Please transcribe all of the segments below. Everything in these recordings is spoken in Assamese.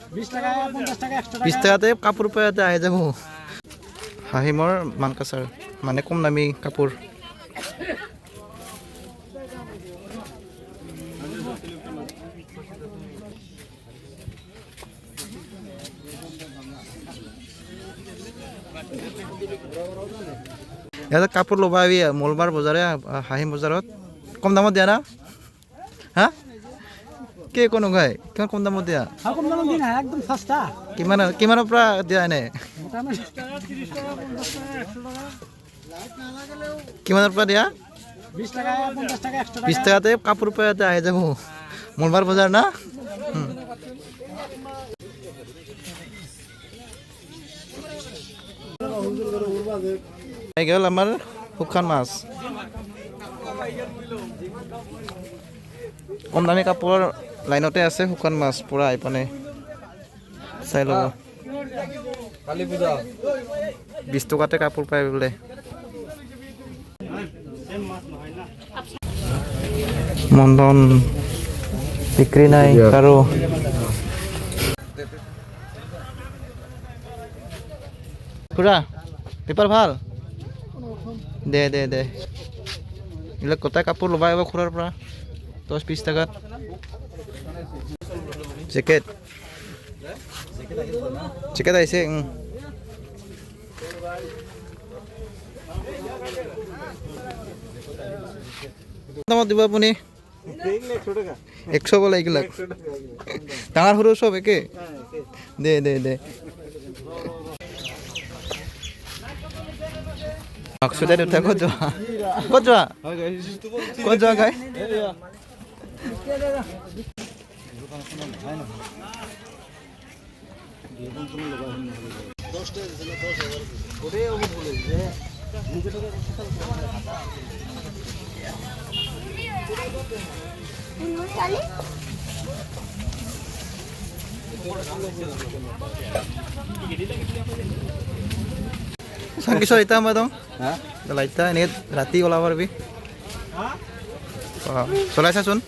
20 টাকা 50 টাকা 100 টাকা 20 টাকাতে কাপোৰ পাই আহি যাব হাহিমৰ মানকাছাৰ মানে কম দামী কাপোৰ ইয়াতে কাপোৰ ল'বা আবি মলবাৰ বজাৰে হাহিম বজাৰত কম দামত দিয়া না হা কে কোনো গায় কিমান কম দামত দিয়া কম দামত দিন একদম সস্তা কিমানৰ পৰা দিয়া এনে মোটামুটি 30 টাকা 50 টাকা 100 টাকা কিমানৰ পৰা দিয়া 20 টাকা 50 টাকা 100 টাকা 20 টাকাতে কাপোৰ পাই আহি যাব মলবাৰ বজাৰ না গেল আমাৰ শুকান মাছ কম দামী কাপোৰৰ লাইনতে আছে শুকান মাছ পুৰা আইপানে চাই ল'ব 20 টকাতে কাপোৰ পাই বোলে মন্দন বিক্ৰী নাই আৰু খুৰা পেপাৰ ভাল দে দে দে এইবিলাক গোটাই কাপোৰ ল'বা আহিব খুৰাৰ পৰা 10-20 টাকাত জেকেট আহিছে দামত দিব আপুনি 100 বোলে এইবিলাক ডাঙৰ সৰু চব একে দে দে দে আকসুদাই উঠা ক'ত যোৱা গাই Sangkisor itu apa dong? Hah? Kalau itu ini rati kalau apa lebih? Hah? Soalnya saya sun.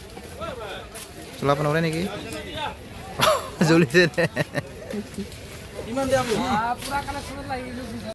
Soalnya apa orang ini? Zulit sih.